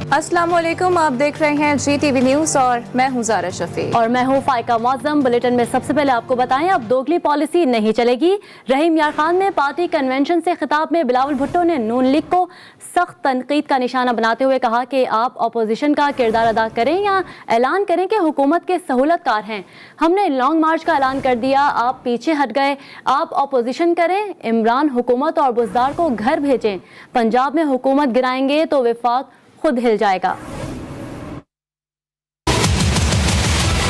अस्सलाम वालेकुम, आप देख रहे हैं GTV न्यूज़ और मैं हूं ज़ारा शफी और मैं हूं फाइका मुअज़्ज़म। बुलेटिन में सबसे पहले आपको बताएं, अब दोगली पॉलिसी नहीं चलेगी। रहीम यार खान ने पार्टी कन्वेंशन से खिताब में बिलावल भुट्टो ने नून लीग को सख्त तनकीद का निशाना बनाते हुए कहा कि आप अपोजिशन का किरदार अदा करें या ऐलान करें कि हुकूमत के सहूलतकार हैं। हमने लॉन्ग मार्च का ऐलान कर दिया, आप पीछे हट गए। आप अपोजिशन करें, इमरान हुकूमत और बुज़दार को घर भेजें। पंजाब में हुकूमत गिराएंगे तो वफाक खुद हिल जाएगा।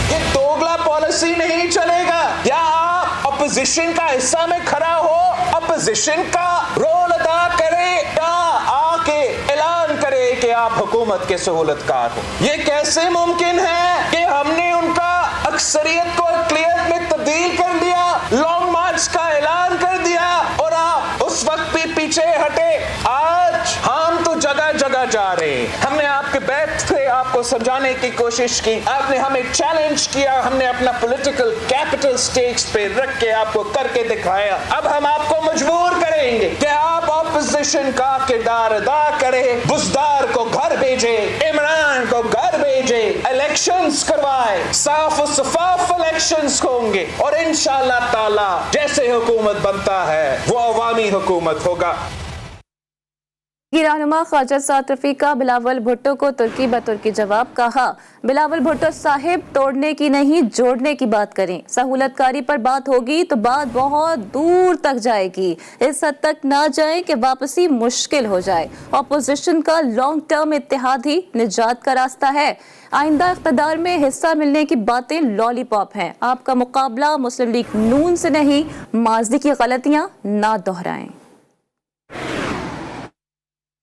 ये दोगला पॉलिसी नहीं चलेगा। या आप अपोजिशन का हिस्सा में खड़ा हो, अपोजिशन का रोल अदा करे, या आके ऐलान करे कि आप हुकूमत के सहूलतकार हो। ये कैसे मुमकिन है कि हमने उनका अक्सरियत को अक़लियत में तब्दील कर दिया, लॉन्ग मार्च का ऐलान कर दिया और आप उस वक्त भी पीछे हटे। आज हम तो जगह जगह जा रहे हैं। हमने आपके बैठ से आपको समझाने की कोशिश की, आपने हमें चैलेंज किया, हमने अपना पॉलिटिकल कैपिटल स्टेक्स पे रख के आपको करके दिखाया। अब हम आपको मजबूर करेंगे कि आप ऑपोजिशन का किरदार अदा करें, बुज़दार को घर भेजे, इमरान को घर भेजे, इलेक्शंस करवाए, साफ और शफाफ इलेक्शंस होंगे और इंशाअल्लाह ताला जैसे हुकूमत बनता है वो अवामी हुकूमत होगा। रहनुमा ख्वाजा साद रफीका बिलावल भुट्टो को तुर्की बतुर्की जवाब। कहा, बिलावल भुट्टो साहिब तोड़ने की नहीं जोड़ने की बात करें। सहूलतकारी पर बात होगी तो बात बहुत दूर तक जाएगी, इस हद तक ना जाए कि वापसी मुश्किल हो जाए। अपोजिशन का लॉन्ग टर्म इत्तेहाद ही निजात का रास्ता है। आइंदा इख्तिदार में हिस्सा मिलने की बातें लॉलीपॉप हैं। आपका मुकाबला मुस्लिम लीग नून से नहीं, माज़ी की गलतियां ना दोहराएं।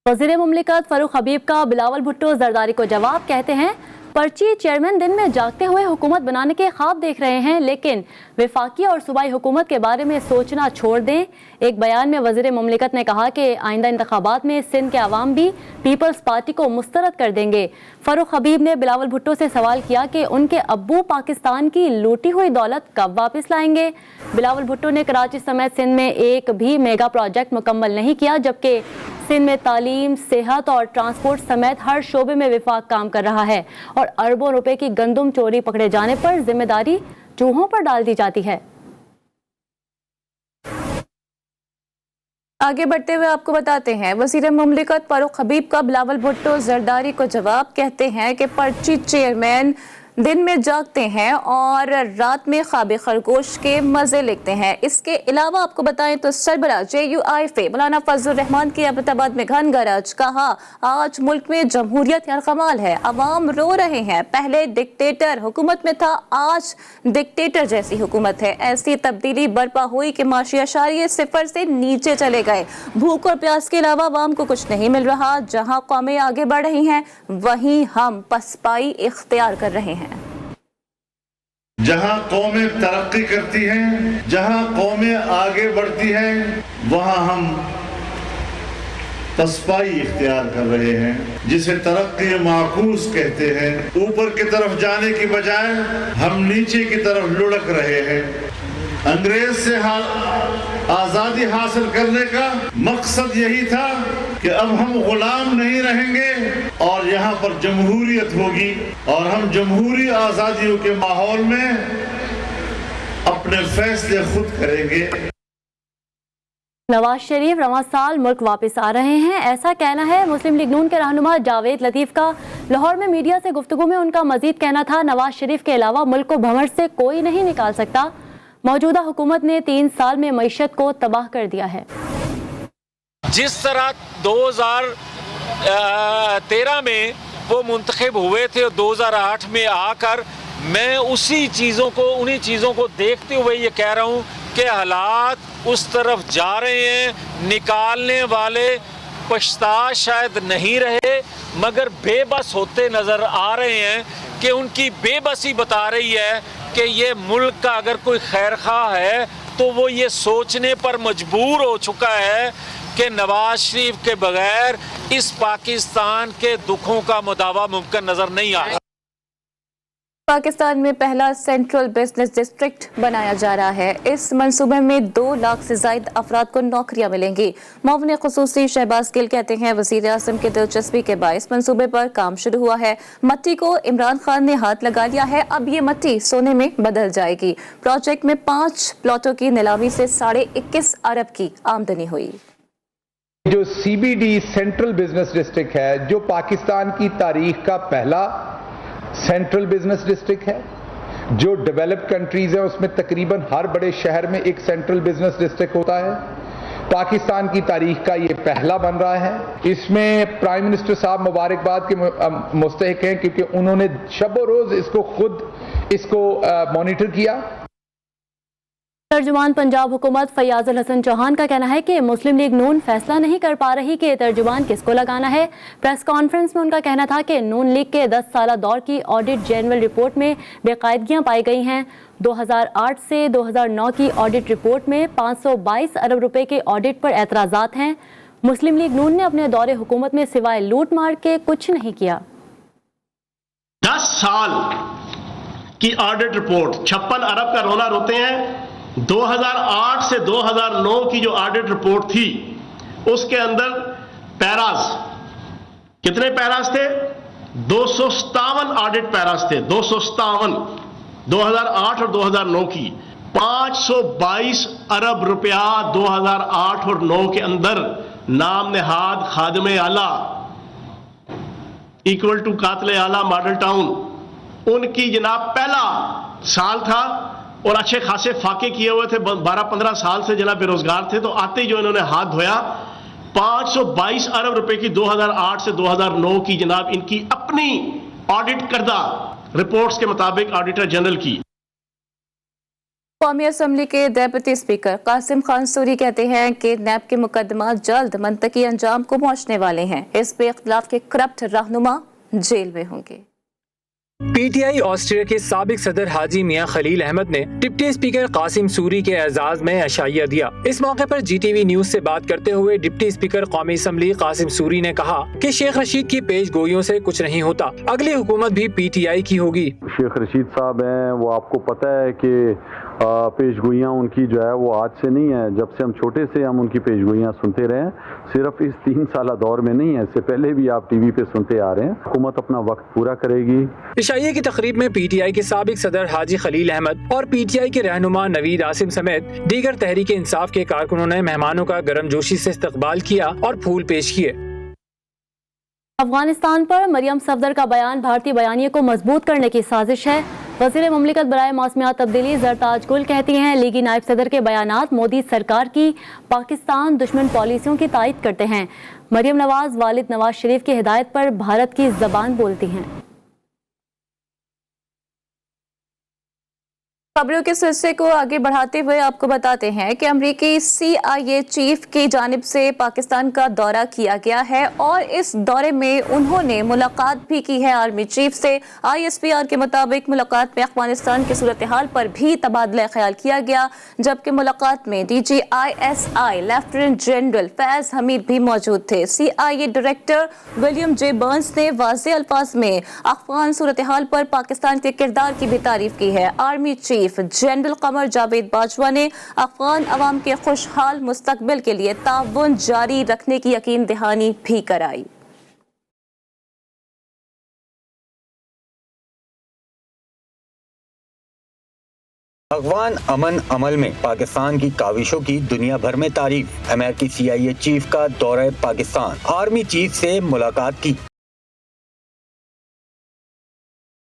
वज़ीर मुमलिकत फारूक हबीब का बिलावल भुट्टो जरदारी को जवाब। कहते हैं, पर्ची चेयरमैन दिन में जागते हुए हुकूमत बनाने के ख्वाब देख रहे हैं, लेकिन वफाकी और सूबाई हुकूमत के बारे में सोचना छोड़ दें। एक बयान में वज़ीर मुमलिकत ने कहा कि आइंदा इंतखाबात में सिंध के अवाम भी पीपल्स पार्टी को मुस्तरद कर देंगे। फारूक हबीब ने बिलावल भुट्टो से सवाल किया कि उनके अब्बू पाकिस्तान की लूटी हुई दौलत कब वापस लाएंगे। बिलावल भुट्टो ने कराची समेत सिंध में एक भी मेगा प्रोजेक्ट मुकम्मल नहीं किया, जबकि सिंध में तालीम, सेहत और ट्रांसपोर्ट समेत हर शोबे में वफाक काम कर रहा है और अरबों रुपए की गंदम चोरी पकड़े जाने पर जिम्मेदारी चूहों पर डाल दी जाती है। आगे बढ़ते हुए आपको बताते हैं, वज़ीर मुमलिकत फारूक हबीब का बिलावल भुट्टो जरदारी को जवाब। कहते हैं कि पर्ची चेयरमैन दिन में जागते हैं और रात में ख्वाब खरगोश के मज़े लेते हैं। इसके अलावा आपको बताएं तो सरबरा JUIF मौलाना फजलुर रहमान की अहमदाबाद में घन गरज। कहा, आज मुल्क में जमहूरियत यार कमाल है, अवाम रो रहे हैं। पहले डिक्टेटर हुकूमत में था, आज डिक्टेटर जैसी हुकूमत है। ऐसी तब्दीली बर्पा हुई कि माशी अशारिये सिफर से नीचे चले गए। भूख और प्यास के अलावा अवाम को कुछ नहीं मिल रहा। जहाँ कौमें आगे बढ़ रही हैं वहीं हम पसपाई इख्तियार कर रहे हैं। जहां कौमें तरक्की करती हैं, जहां कौमें आगे बढ़ती हैं, वहां हम पसपाई इख्तियार कर रहे हैं, जिसे तरक्की माकूस कहते हैं। ऊपर की तरफ जाने की बजाय हम नीचे की तरफ लुढ़क रहे हैं। अंग्रेज से आजादी हासिल करने का मकसद यही था कि अब हम गुलाम नहीं रहेंगे और यहाँ पर जमहूरियत होगी और हम जमहूरी आजादियों के माहौल में अपने फैसले खुद करेंगे। नवाज शरीफ रवां साल मुल्क वापस आ रहे हैं, ऐसा कहना है मुस्लिम लीग नून के रहनुमा जावेद लतीफ़ का। लाहौर में मीडिया से गुफ्तगू में उनका मजीद कहना था, नवाज शरीफ के अलावा मुल्क को भंवर से कोई नहीं निकाल सकता। मौजूदा हुकूमत ने 3 साल में मईशत को तबाह कर दिया है। जिस तरह 2013 में वो मुंतखब हुए थे और 2008 में आकर मैं उन्हीं चीज़ों को देखते हुए ये कह रहा हूँ कि हालात उस तरफ जा रहे हैं। निकालने वाले पछता शायद नहीं रहे मगर बेबस होते नज़र आ रहे हैं कि उनकी बेबसी बता रही है कि ये मुल्क का अगर कोई खैरख्वाह है तो वो ये सोचने पर मजबूर हो चुका है कि नवाज शरीफ के बगैर इस पाकिस्तान के दुखों का मुदावा मुमकिन नज़र नहीं आ रहा। पाकिस्तान में पहला सेंट्रल बिजनेस डिस्ट्रिक्ट बनाया जा रहा है। इस मंसूबे में 2 लाख से ज्यादा अफराद को नौकरियां मिलेंगी। मुअव्विन खुसूसी शहबाज गिल कहते हैं वज़ीर आज़म की दिलचस्पी के बायस मंसूबे पर काम शुरू हुआ है। मट्टी को इमरान खान ने हाथ लगा लिया है, अब ये मट्टी सोने में बदल जाएगी। प्रोजेक्ट में 5 प्लॉटों की नीलामी से 21.5 अरब की आमदनी हुई। जो CBD सेंट्रल बिजनेस डिस्ट्रिक्ट है, जो पाकिस्तान की तारीख का पहला सेंट्रल बिजनेस डिस्ट्रिक्ट है। जो डेवलप्ड कंट्रीज हैं उसमें तकरीबन हर बड़े शहर में एक सेंट्रल बिजनेस डिस्ट्रिक्ट होता है। पाकिस्तान की तारीख का ये पहला बन रहा है। इसमें प्राइम मिनिस्टर साहब मुबारकबाद के मुस्तहिक हैं क्योंकि उन्होंने शब रोज इसको मॉनिटर किया। तर्जुमान पंजाब हुकूमत फैयाज अल हसन चौहान का कहना है कि मुस्लिम लीग नून फैसला नहीं कर पा रही कि तर्जुमान किसको लगाना है। प्रेस कॉन्फ्रेंस में उनका कहना था कि नून लीग के 10 साला दौर की ऑडिट जनरल रिपोर्ट में बेकायदगियां पाई गई हैं। 2008 से 2009 की ऑडिट रिपोर्ट में 522 अरब रुपए के ऑडिट पर एतराज़ात हैं। मुस्लिम लीग नून ने अपने दौरे हुकूमत में सिवाय लूट मार के कुछ नहीं किया। 10 साल की ऑडिट रिपोर्ट 56 अरब का रोना रोते हैं। 2008 से 2009 की जो ऑडिट रिपोर्ट थी उसके अंदर पैराज, कितने पैराज थे? 257 ऑडिट पैराज थे। 257 2008 और 2009 की। 522 अरब रुपया 2008 और 9 के अंदर नाम नेहाद खादिम आला इक्वल टू कातिल आला मॉडल टाउन, उनकी जनाब पहला साल था और अच्छे खासे फाके किए हुए थे। 12-15 साल से जनाब बेरोजगार थे। तो आते ही जो इन्होंने हाथ धोया 522 अरब रुपए की 2008 से 2009 की जनाब इनकी अपनी ऑडिट करदा रिपोर्ट्स के मुताबिक ऑडिटर जनरल की। कौमी असम्बली के डेप्यूटी स्पीकर कासिम खान सूरी कहते हैं कि नैब के मुकदमा जल्द मंतकी अंजाम को पहुंचने वाले हैं। इस पे इख्तिलाफ के करप्ट रहनुमा जेल में होंगे। PTI ऑस्ट्रिया के साबिक सदर हाजी मियां खलील अहमद ने डिप्टी स्पीकर कासिम सूरी के एजाज में अशाइया दिया। इस मौके पर GTV न्यूज से बात करते हुए डिप्टी स्पीकर कौमी असम्बली कासिम सूरी ने कहा कि शेख रशीद की पेश गोइयों से कुछ नहीं होता, अगली हुकूमत भी PTI की होगी। शेख रशीद साहब हैं, वो आपको पता है कि पेशगोइयाँ उनकी जो है वो आज से नहीं है, जब से हम छोटे से हम उनकी पेशगोइयाँ सुनते रहे। सिर्फ इस 3 साला दौर में नहीं है, इससे पहले भी आप TV पे सुनते आ रहे हैं। हुकूमत अपना वक्त पूरा करेगी। इशाइये की तकरीब में PTI के साबिक सदर हाजी खलील अहमद और PTI के रहनुमा नवीद आसिम समेत दीगर तहरीक इंसाफ के कारकुनों ने मेहमानों का गर्मजोशी से इस्तकबाल किया और फूल पेश किए। अफगानिस्तान पर मरियम सफदर का बयान भारतीय बयानिए को मजबूत करने की साजिश है। वज़ीर मुमलिकत बराए मौसमियात तब्दीली ज़रताज गुल कहती हैं लीगी नायब सदर के बयानात मोदी सरकार की पाकिस्तान दुश्मन पॉलिसियों की तायद करते हैं। मरियम नवाज वालिद नवाज शरीफ की हिदायत पर भारत की ज़बान बोलती हैं। खबरों के सिलसिले को आगे बढ़ाते हुए आपको बताते हैं कि अमरीकी CIA चीफ की जानिब से पाकिस्तान का दौरा किया गया है और इस दौरे में उन्होंने मुलाकात भी की है आर्मी चीफ से। ISPR के मुताबिक मुलाकात में अफगानिस्तान की सूरत हाल पर भी तबादला ख्याल किया गया, जबकि मुलाकात में DG ISI lieutenant general Faiz Hamid भी मौजूद थे। CIA director William J Burns ने वाज़ेह अल्फाज में अफगान सूरत हाल पर पाकिस्तान के किरदार की भी तारीफ की है। Army chief general Qamar Javed Bajwa ने अफगान अवाम के खुशहाल मुस्तकबिल के लिए ताउन जारी रखने की यकीन दहानी भी कराई। अफगान अमन अमल में पाकिस्तान की काविशों की दुनिया भर में तारीफ। अमेरिकी CIA चीफ का दौरा पाकिस्तान, आर्मी चीफ से मुलाकात की।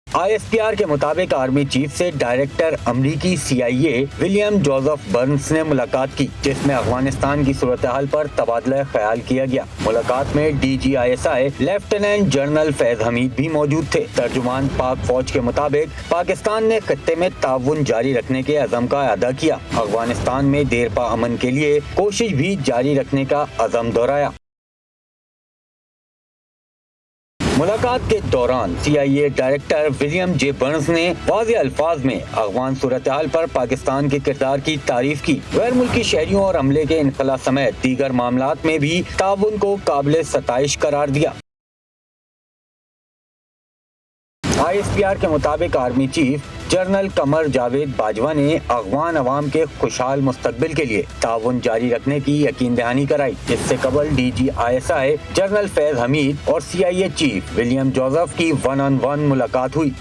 ISPR के मुताबिक आर्मी चीफ से डायरेक्टर अमरीकी CIA विलियम जोसेफ बर्न्स ने मुलाकात की, जिसमें अफगानिस्तान की सूरत हाल पर तबादला ख्याल किया गया। मुलाकात में DG ISI lieutenant general Faiz Hamid भी मौजूद थे। तर्जुमान पाक फौज के मुताबिक पाकिस्तान ने खत्ते में ताउन जारी रखने के अज़म का अदा किया। अफगानिस्तान में देरपा अमन के लिए कोशिश भी जारी रखने का अज़म दोहराया। मुलाकात के दौरान CIA director William J Burns ने वाज़ेह अल्फाज में अफगान सूरत हाल पर पाकिस्तान के किरदार की तारीफ की। गैर मुल्की शहरियों और अमले के इनखला समेत दीगर मामलात में भी ताउन को काबिल सताइश करार दिया। ISPR के मुताबिक army chief general Qamar Javed Bajwa ने अफगान अवाम के खुशहाल मुस्तकबिल के लिए ताउन जारी रखने की यकीन दहानी कराई, जिससे कबल DG ISI general Faiz Hamid और CIA चीफ विलियम जोसेफ की 1-on-1 मुलाकात हुई।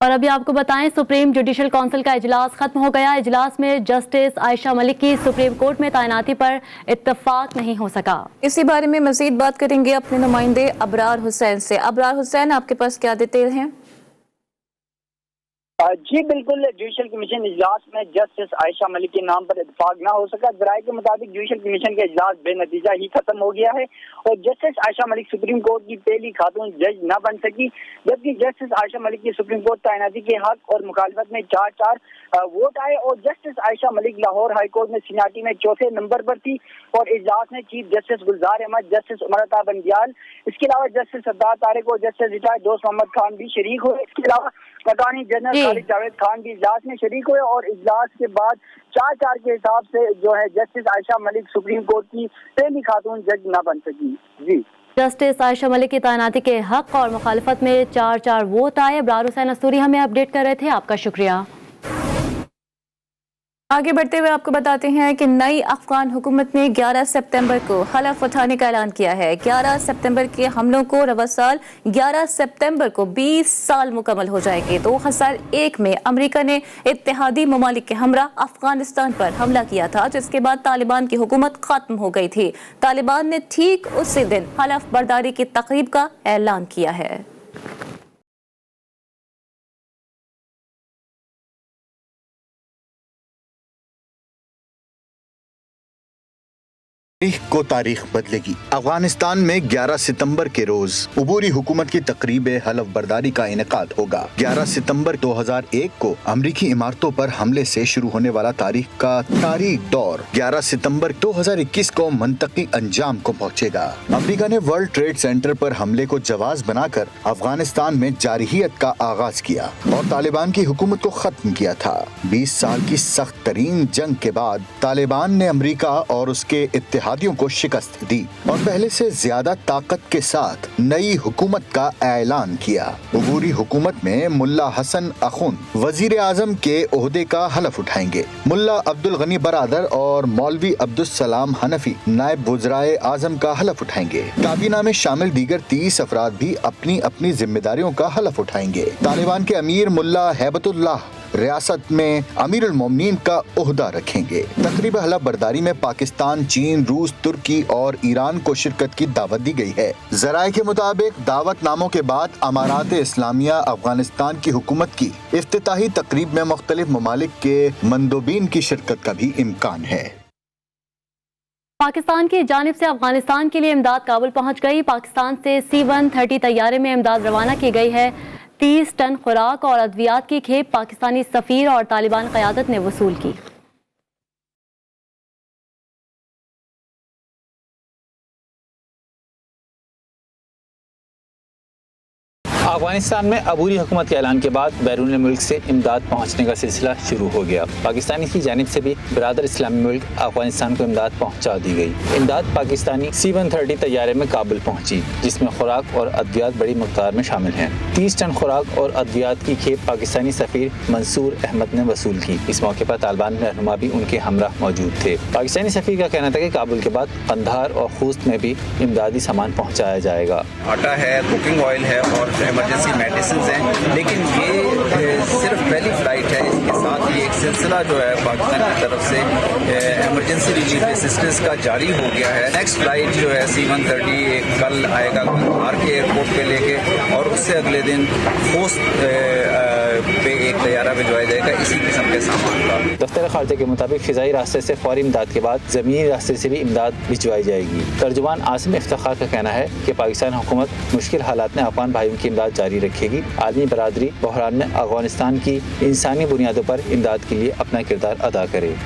और अभी आपको बताएं, सुप्रीम जुडिशल काउंसिल का इजलास खत्म हो गया। इजलास में जस्टिस आयशा मलिक की सुप्रीम कोर्ट में तैनाती पर इत्तफाक नहीं हो सका। इसी बारे में मजीद बात करेंगे अपने नुमाइंदे अबरार हुसैन से। अबरार हुसैन, आपके पास क्या डिटेल हैं? जी बिल्कुल, जुडिशल कमीशन इजलास में जस्टिस आयशा मलिक के नाम पर इत्तेफाक ना हो सका। जराये के मुताबिक जुडिशल कमीशन का इजलास बेनतीजा ही खत्म हो गया है और justice Ayesha Malik supreme court की पहली खातून जज न बन सकी, जबकि जस्टिस आयशा मलिक की सुप्रीम कोर्ट तैनाती के हक और मुखालफत में 4-4 वोट आए और justice Ayesha Malik Lahore high court में सीनियरिटी में चौथे नंबर पर थी। और इजलास में चीफ जस्टिस गुलजार अहमद, जस्टिस उमर अता बंदियाल, इसके अलावा जस्टिस सरदार तारिक और जस्टिस रिटायर्ड दोस्त मोहम्मद खान भी शरीक हुए। इसके अलावा अटॉर्नी जनरल खालिद जावेद खान भी इजलास में शरीक हुए और इजलास के बाद 4-4 के हिसाब से जो है justice Ayesha Malik supreme court की पहली खातून जज न बन सकी। जी, जस्टिस आयशा मलिक की तैनाती के हक और मुखालफत में 4-4 वोट आए। अबरार हुसैन अस्तूरी हमें अपडेट कर रहे थे, आपका शुक्रिया। आगे बढ़ते हुए आपको बताते हैं कि नई अफगान हुकूमत ने 11 सितंबर को हलफ उठाने का ऐलान किया है। 11 सितंबर के हमलों को रवा साल 11 सितंबर को 20 साल मुकम्मल हो जाएंगे। 2001 में अमेरिका ने इत्तेहादी ममालिक के हमरा अफगानिस्तान पर हमला किया था, जिसके बाद तालिबान की हुकूमत खत्म हो गई थी। तालिबान ने ठीक उसी दिन हलफ बर्दारी की तकरीब का ऐलान किया है। तारीख को तारीख बदलेगी। अफगानिस्तान में 11 सितंबर के रोज उबूरी हुकूमत की तकरीब हलफ बर्दारी का इनेकाद होगा। 11 सितंबर 2001 को अमरीकी इमारतों पर हमले से शुरू होने वाला तारीख का तारीख दौर 11 सितंबर 2021 को मंतकी अंजाम को पहुंचेगा। अमरीका ने वर्ल्ड ट्रेड सेंटर पर हमले को जवाज बनाकर अफगानिस्तान में जारहियत का आगाज किया और तालिबान की हुकूमत को खत्म किया था। 20 साल की सख्त तरीन जंग के बाद तालिबान ने अमरीका और उसके इत्तेहादियों को शिकस्त दी और पहले से ज्यादा ताकत के साथ नई हुकूमत का ऐलान किया। उबूरी हुकूमत में मुल्ला हसन अखुन वजीर आजम के ओहदे का हलफ उठाएंगे। मुल्ला अब्दुल गनी बरादर और मौलवी अब्दुल सलाम हनफी नायब वज़राए आजम का हलफ उठाएंगे। काबीना में शामिल दीगर 30 अफराद भी अपनी अपनी जिम्मेदारियों का हलफ उठाएंगे। तालिबान के अमीर मुल्ला हैबतुल्लाह रियासत में अमीरुल मोमिनीन का ओहदा रखेंगे। तकरीब हलफ बर्दारी में पाकिस्तान, चीन, रूस, तुर्की और ईरान को शिरकत की दावत दी गई है। जराये के मुताबिक दावतनामों के बाद अमारात इस्लामिया अफगानिस्तान की हुकूमत की इफ्तिताही तकरीब में मुख्तलिफ ममालिक के मंदोबीन की शिरकत का भी इम्कान है। पाकिस्तान की जानिब से अफगानिस्तान के लिए इमदाद काबुल पहुंच गई। पाकिस्तान से C-130 तैयारे में इमदाद रवाना की गई है। 30 टन खुराक और अद्वियात की खेप पाकिस्तानी सफीर और तालिबान क़यादत ने वसूल की। अफगानिस्तान में अबूरी हुकूमत के ऐलान के बाद बैरून मुल्क से इमदाद पहुँचने का सिलसिला शुरू हो गया। पाकिस्तानी की जानिब से भी बिरादर इस्लामी मुल्क अफगानिस्तान को इमदाद पहुँचा दी गई। इमदाद पाकिस्तानी C-130 तैयारे में काबुल पहुँची, जिसमें खुराक और अद्वियात बड़ी मकदार में शामिल हैं। 30 टन खुराक और अद्वियात की खेप पाकिस्तानी सफीर मंसूर अहमद ने वसूल की। इस मौके पर तालिबान रहनुमा भी उनके हमरा मौजूद थे। पाकिस्तानी सफीर का कहना था कि काबुल के बाद कंधार और खूस्त में भी इमदादी सामान पहुँचाया जाएगा। आटा है, कुकिंग ऑयल है और इमरजेंसी मेडिसिन हैं, लेकिन ये सिर्फ पहली फ्लाइट है। इसके साथ ही एक सिलसिला जो है पाकिस्तान की तरफ से इमरजेंसी रिलीफ असिस्टेंस का जारी हो गया है। नेक्स्ट फ्लाइट जो है C-130 कल आएगा कंधार के एयरपोर्ट पे लेके और उससे अगले दिन खोस्त पे एक तैयारा भिजवाया जाएगा इसी किस्म के सामान का। दफ्तर खारजा के मुताबिक फिजाई रास्ते से फौरी इमदाद के बाद ज़मीनी रास्ते से भी इमदाद भिजवाई जाएगी। तर्जुमान आसिम इफ्तिखार का कहना है कि पाकिस्तान हुकूमत मुश्किल हालात में अफगान भाइयों की इमदाद जारी रखेगी। आलमी बरादरी बहरान में अफगानिस्तान की इंसानी बुनियादों पर इमदाद के लिए अपना किरदार अदा करे।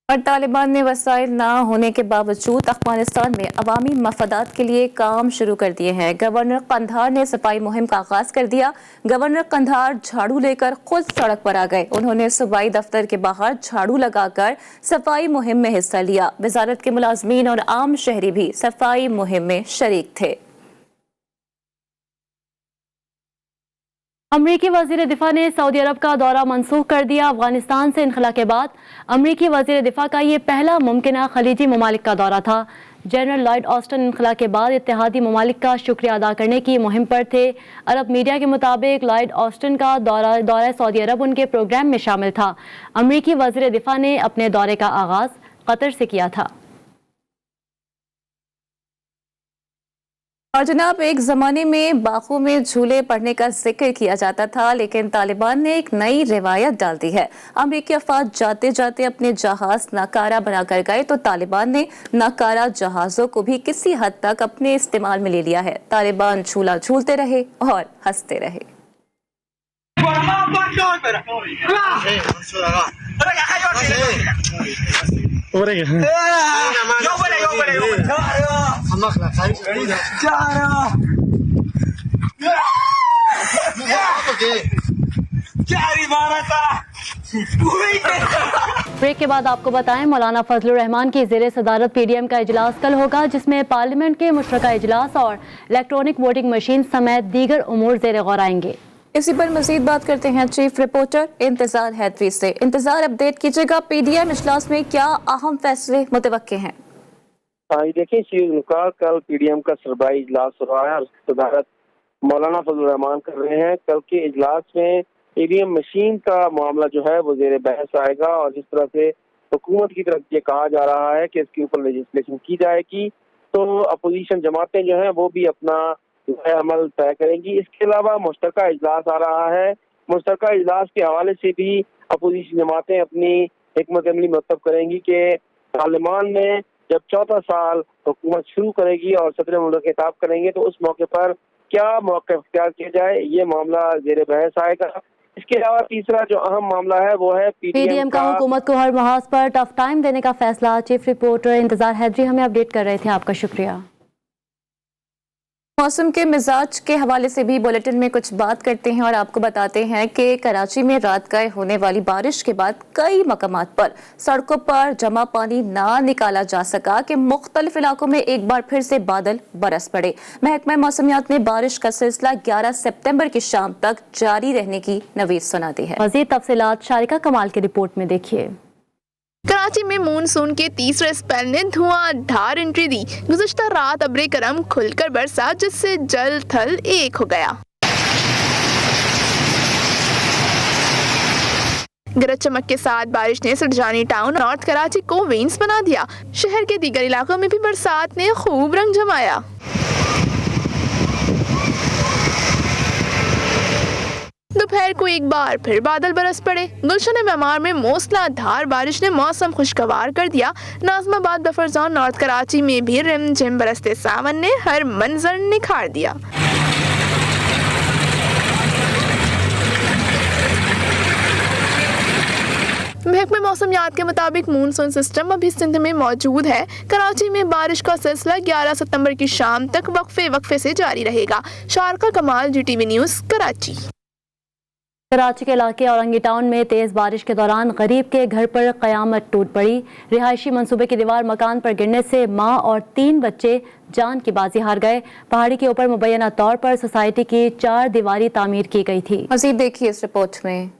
और तालिबान ने वसाइल ना होने के बावजूद अफगानिस्तान में अवामी मफादात के लिए काम शुरू कर दिए हैं। गवर्नर कंधार ने सफाई मुहिम का आगाज कर दिया। गवर्नर कंधार झाड़ू लेकर खुद सड़क पर आ गए। उन्होंने सूबाई दफ्तर के बाहर झाड़ू लगाकर सफाई मुहिम में हिस्सा लिया। वजारत के मुलाजमीन और आम शहरी भी सफाई मुहिम में शरीक थे। अमरीकी वज़ीर दिफा ने सऊदी अरब का दौरा मनसूख कर दिया। अफगानिस्तान से इनखला के बाद अमरीकी वज़ीर दिफा का ये पहला मुमकिन खलीजी ममालिक का दौरा था। जनरल लॉयड ऑस्टिन इनखला के बाद इत्तेहादी ममालिक का शुक्रिया अदा करने की मुहिम पर थे। अरब मीडिया के मुताबिक लॉयड ऑस्टिन का दौरा सऊदी अरब उनके प्रोग्राम में शामिल था। अमरीकी वज़ीर दिफा ने अपने दौरे का आगाज़ कतर से किया था। और जनाब, एक ज़माने में बागों में झूले पड़ने का जिक्र किया जाता था, लेकिन तालिबान ने एक नई रिवायत डाल दी है। अमरीकी अफवाज जाते जाते अपने जहाज नाकारा बनाकर गए तो तालिबान ने नाकारा जहाज़ों को भी किसी हद तक अपने इस्तेमाल में ले लिया है। तालिबान झूला झूलते रहे और हंसते रहे। ब्रेक के बाद आपको बताएं, मौलाना फजलुर रहमान की ज़ेरे सदारत पीडीएम का इजलास कल होगा, जिसमें पार्लियामेंट के मुश्तरका इजलास और इलेक्ट्रॉनिक वोटिंग मशीन समेत दीगर उमूर ज़ेरे गौर आएंगे। इसी पर मजीद बात करते हैं चीफ रिपोर्टर इंतजार हैदरी से। इंतजार, अपडेट कीजिएगा, पीडीएम इजलास में क्या अहम फैसले मुतवक्के हैं? देखिए कल पीडीएम का सरबराही इजलास हो रहा है और सदारत मौलाना फजलुर रहमान कर रहे हैं। कल के इजलास में ईवीएम मशीन का मामला जो है वो जेर बहस आएगा और जिस तरह से हुकूमत की तरफ ये कहा जा रहा है कि इसके ऊपर लेजिस्लेशन की जाएगी, तो अपोजिशन जमातें जो हैं वो भी अपना अमल तय करेंगी। इसके अलावा मुश्तरका इजलास आ रहा है। मुश्तरका इजलास के हवाले से भी अपोजिशन जमातें अपनी हिकमत अमली मुरतब करेंगी कि पार्लियामान में जब चौथा साल हुकूमत शुरू करेगी और सदर मुल्क खिताब करेंगे तो उस मौके पर क्या मौक़िफ़ इख्तियार किया जाए, ये मामला ज़ेर बहस आएगा। इसके अलावा तीसरा जो अहम मामला है वो है पीडीएम का हुकूमत को हर महाज पर टफ टाइम देने का फैसला। चीफ रिपोर्टर इंतजार हैदरी हमें अपडेट कर रहे थे, आपका शुक्रिया। मौसम के मिजाज के हवाले से भी बुलेटिन में कुछ बात करते हैं और आपको बताते हैं कि कराची में रात गए होने वाली बारिश के बाद कई मकामात पर सड़कों पर जमा पानी ना निकाला जा सका कि मुख्तलिफ इलाकों में एक बार फिर से बादल बरस पड़े। महकमा मौसमियात ने बारिश का सिलसिला 11 सितंबर की शाम तक जारी रहने की नवीद सुना दी है। मज़ीद तफसीलात शारिका कमाल की रिपोर्ट में देखिए। कराची में मानसून के तीसरे स्पेल ने धुआंधार एंट्री दी। गुज़श्ता रात अब्रे करम खुलकर बरसा, जिससे जल थल एक हो गया। गरज चमक के साथ बारिश ने सड़जानी टाउन नॉर्थ कराची को वेन्स बना दिया। शहर के दीगर इलाकों में भी बरसात ने खूब रंग जमाया। दोपहर को एक बार फिर बादल बरस पड़े। गुलशन मेमार में मूसलाधार बारिश ने मौसम खुशगवार कर दिया। नाज़माबाद बफर जोन नॉर्थ कराची में भी रिमझिम बरसते सावन ने हर मंजर निखार दिया। महकमे मौसमियात के मुताबिक मानसून सिस्टम अभी सिंध में मौजूद है। कराची में बारिश का सिलसिला 11 सितंबर की शाम तक वक्फे से जारी रहेगा। शारका कमाल, GTV न्यूज़, कराची। कराची के इलाके औरंगी टाउन में तेज़ बारिश के दौरान गरीब के घर पर क़यामत टूट पड़ी। रिहायशी मंसूबे की दीवार मकान पर गिरने से माँ और 3 बच्चे जान की बाजी हार गए। पहाड़ी के ऊपर मुबैना तौर पर सोसाइटी की 4 दीवारी तामीर की गई थी। मज़ीद देखिए इस रिपोर्ट में।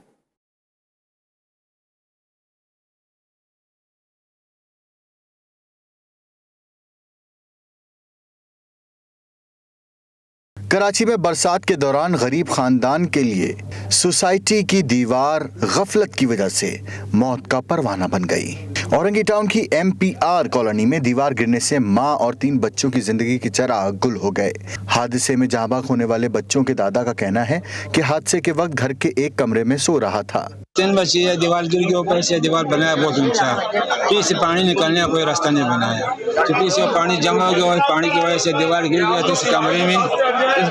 कराची में बरसात के दौरान गरीब खानदान के लिए सोसाइटी की दीवार गफलत की वजह से मौत का परवाना बन गई। औरंगी टाउन की MPR कॉलोनी में दीवार गिरने से मां और 3 बच्चों की जिंदगी की चिराग गुल हो गए। हादसे में जाँ बाग होने वाले बच्चों के दादा का कहना है कि हादसे के वक्त घर के एक कमरे में सो रहा था। 3 बच्चे दीवार गिर के ऊपर से दीवार बनाया बहुत ऊंचा, पीछे से पानी निकलने का कोई रास्ता नहीं बनाया, तो पीछे से पानी जमा हो गया। पानी की वजह से दीवार गिर गया तो इस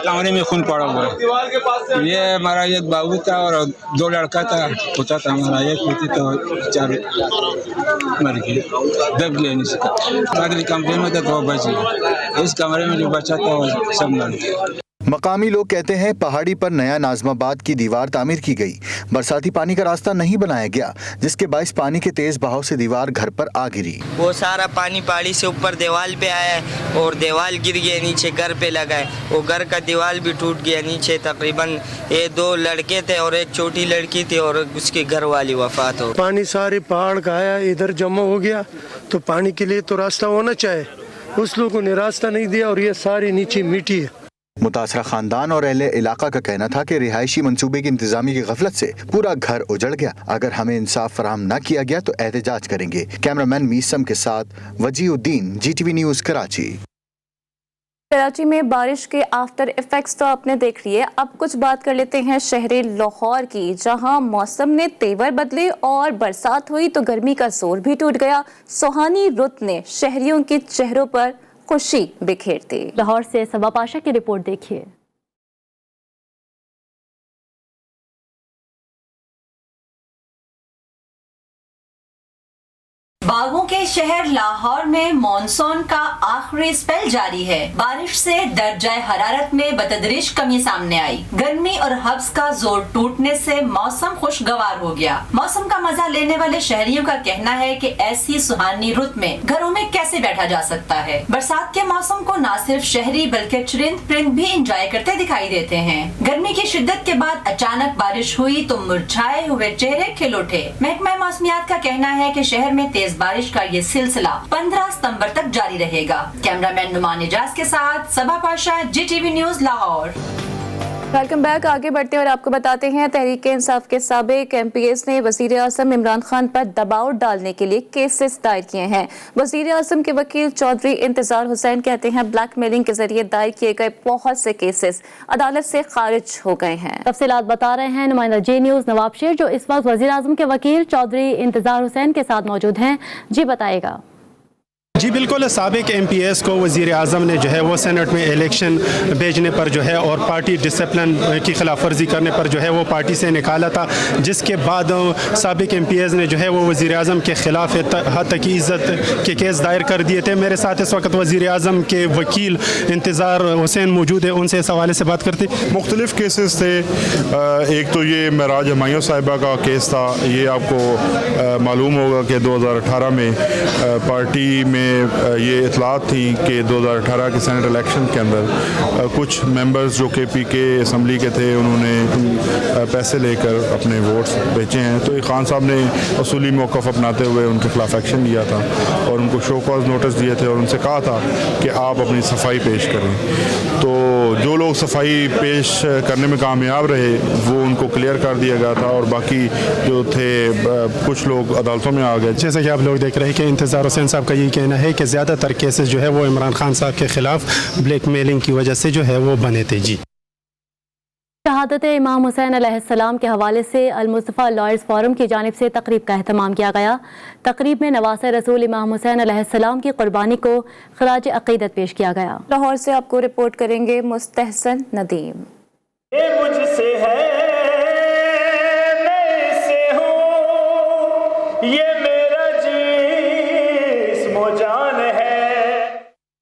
कमरे में खून पड़ा हुआ है। ये हमारा एक बाबू था और 2 लड़का था, होता था हमारा, एक होती तो 4 मर गए, दब गया नहीं सका। कमरे में था तो बच गया, इस कमरे में जो बचा था वो सब मर गया। मकामी लोग कहते हैं पहाड़ी पर नया नाज़माबाद की दीवार तामीर की गई। बरसाती पानी का रास्ता नहीं बनाया गया, जिसके बायस पानी के तेज बहाव से दीवार घर पर आ गिरी। वो सारा पानी पहाड़ी से ऊपर दीवार पे आया है और दीवार गिर गया, नीचे घर पे लगा है। वो घर का दीवार भी टूट गया। नीचे तकरीबन ये 2 लड़के थे और एक छोटी लड़की थी और उसकी घर वाली वफात हो। पानी सारे पहाड़ का आया, इधर जमा हो गया, तो पानी के लिए तो रास्ता होना चाहिए। उस लोगों ने रास्ता नहीं दिया और ये सारी नीचे मिट्टी है। मुतासरा खानदान और अहले इलाका का कहना था कि रिहायशी मंसूबे की इंतजामी की गफलत से पूरा घर उजड़ गया। अगर हमें इंसाफ फराहम न किया गया तो एहतजाज करेंगे। कैमरामैन मीसम के साथ वजीउद्दीन, GTV न्यूज़ कराची। कराची में बारिश के आफ्टर इफेक्ट्स तो आपने देख लिए, अब कुछ बात कर लेते हैं शहर लाहौर की, जहां मौसम ने तेवर बदले और बरसात हुई तो गर्मी का जोर भी टूट गया। सुहानी रुत ने शहरियों के चेहरों पर खुशी बिखेर दी। लाहौर से सबा पाशा की रिपोर्ट देखिए। बागों के शहर लाहौर में मॉनसून का आखिरी स्पेल जारी है। बारिश से दर्जाए हरारत में बतदरीज कमी सामने आई। गर्मी और हब्स का जोर टूटने से मौसम खुशगवार हो गया। मौसम का मजा लेने वाले शहरियों का कहना है कि ऐसी सुहानी रुत में घरों में कैसे बैठा जा सकता है। बरसात के मौसम को न सिर्फ शहरी बल्कि चरिंद परिंद भी इंजॉय करते दिखाई देते हैं। गर्मी की शिद्दत के बाद अचानक बारिश हुई तो मुरझाए हुए चेहरे खिल उठे। महकमा मौसमियात का कहना है कि शहर में तेज बारिश का ये सिलसिला 15 सितंबर तक जारी रहेगा। कैमरामैन नुमान इजाज के साथ Saba Pasha, GTV news Lahore. Welcome back. आगे बढ़ते हैं और आपको बताते हैं तहरीक इंसाफ के साबिक MPs ने वजीर आज़म इमरान खान पर दबाव डालने के लिए केसेस दायर किए हैं। वजीर आज़म के वकील चौधरी इंतजार हुसैन कहते हैं ब्लैकमेलिंग के जरिए दायर किए गए बहुत से केसेस अदालत से खारिज हो गए हैं। तफसीलात बता रहे हैं नुमाइंदा J न्यूज़ नवाब शेर, जो इस वक्त वजीर आज़म के वकील चौधरी इंतजार हुसैन के साथ मौजूद हैं। जी बताएगा। जी बिल्कुल, साबिक MPs को वज़ीर आज़म ने जो है वो सेनेट में इलेक्शन भेजने पर जो है और पार्टी डिसिप्लिन की खिलाफ वर्जी करने पर जो है वो पार्टी से निकाला था, जिसके बाद साबिक MPs ने जो है वो वज़ीर आज़म के ख़िलाफ़ हद तक की इज़्ज़त के केस दायर कर दिए थे। मेरे साथ इस वक्त वज़ीर आज़म के वकील इंतज़ार हुसैन मौजूद है, उनसे इस हवाले से बात करते। मुख्तलिफ़ केसेस थे। एक तो ये महराज हमायूं साहिबा का केस था। ये आपको मालूम होगा कि 2018 में पार्टी में ये इतलात थी कि 2018 के सेनेट इलेक्शन के अंदर कुछ मेंबर्स जो KPK असम्बली के थे उन्होंने पैसे लेकर अपने वोट्स बेचे हैं। तो ये खान साहब ने असूली मौक़िफ़ अपनाते हुए उनके खिलाफ एक्शन लिया था और उनको शो कॉज नोटिस दिए थे और उनसे कहा था कि आप अपनी सफाई पेश करें। तो जो लोग सफाई पेश करने में कामयाब रहे वो उनको क्लियर कर दिया गया था और बाकी जो थे कुछ लोग अदालतों में आ गए। जैसे कि आप लोग देख रहे हैं कि इंतज़ार हुसैन साहब का यही कहना है कि ज़्यादातर केसेस जो है वो इमरान खान साहब के खिलाफ ब्लैकमेलिंग की वजह से जो है वो बने थे। जी शहादत इमाम हुसैन अलैहिस्सलाम के हवाले से अल मुस्तफ़ा लॉयर्स फोरम की जानिब से तकरीब का एहतमाम किया गया। तकरीब में नवासे रसूल इमाम हुसैन अलैहिस्सलाम की कुर्बानी को खराज अक़ीदत पेश किया गया। लाहौर से आपको रिपोर्ट करेंगे मुस्तहसन नदीम। ये मुझसे है, मैं इससे हूँ, ये मेरा जिस्म जान है।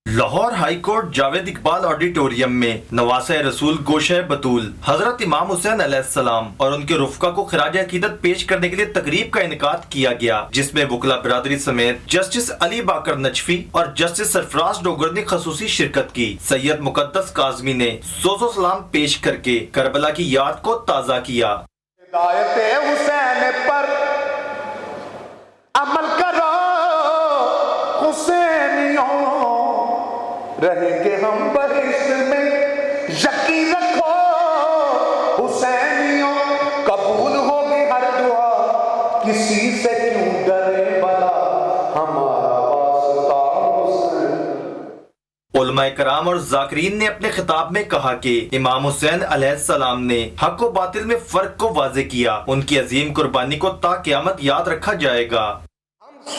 Lahore high court Javed Iqbal auditorium में नवासे रसूल गोशे बतूल हजरत इमाम हुसैन अलैहिस्सलाम और उनके रुफ़का को खिराज अकीदत पेश करने के लिए तकरीब का इनेकाद किया गया, जिसमें वकला बिरादरी समेत जस्टिस अली बाकर नजफी और जस्टिस सरफराज डोगर ने खसूसी शिरकत की। सैयद मुकद्दस काज़मी ने सोज़ो सलाम पेश करके करबला की याद को ताज़ा किया। हिदायत हुसैन पर अमल करो हुसैनियों, रहेंगे हम बहिश्त में, यकीन रखो हुसैनियों, कबूल होगी हर दुआ, किसी से क्यों डरे भला, हमारा वास्ता हुसैन। उलमाए कराम और जाकिरीन ने अपने खिताब में कहा कि इमाम हुसैन अलैहिस्सलाम ने हक व बातिल में फर्क को वाज़े किया। उनकी अजीम कुर्बानी को ता क़यामत याद रखा जाएगा।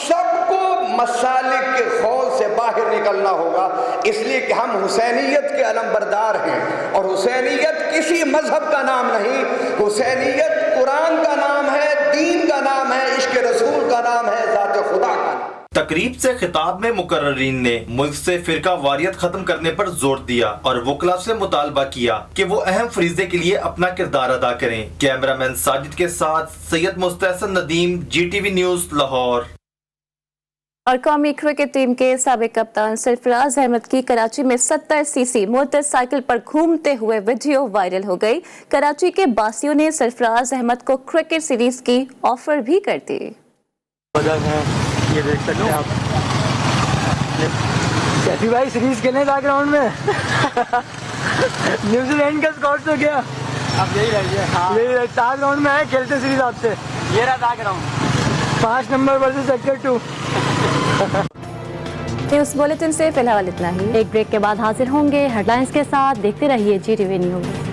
सबको मसालिक के खौल से बाहर निकलना होगा, इसलिए कि हम हुसैनियत के अलमबरदार हैं और हुसैनियत किसी मजहब का नाम नहीं, हुसैनियत कुरान का नाम है, दीन का नाम है, इश्क रसूल का नाम है, ज़ात खुदा का नाम। तकरीब से खिताब में मुकर्ररीन ने मुल्क से फिरका वारियत खत्म करने पर जोर दिया और वकला से मुतालबा किया कि वो अहम फरीजे के लिए अपना किरदार अदा करें। कैमरामैन साजिद के साथ सैयद मुस्तहसन नदीम, GTV न्यूज, लाहौर। और कौमी क्रिकेट टीम के साबिक कप्तान सरफराज अहमद की कराची में 70cc मोटरसाइकिल पर घूमते हुए वीडियो वायरल हो गई। कराची के बासियों ने सरफराज अहमद को क्रिकेट सीरीज की ऑफर भी कर दी। ये देख सकते हैं आप, कैसी भाई सीरीज खेलने था ग्राउंड में। न्यूजीलैंड का स्कोर तो गया, अब यही रह गया। हाँ। यही रहता ग्राउंड में है, खेलते सीरीज आपसे। ये रहा था ground 5 number versus sector 2। News bulletin से फिलहाल इतना ही। एक ब्रेक के बाद हाजिर होंगे हेडलाइंस के साथ। देखते रहिए GTV न्यूज़।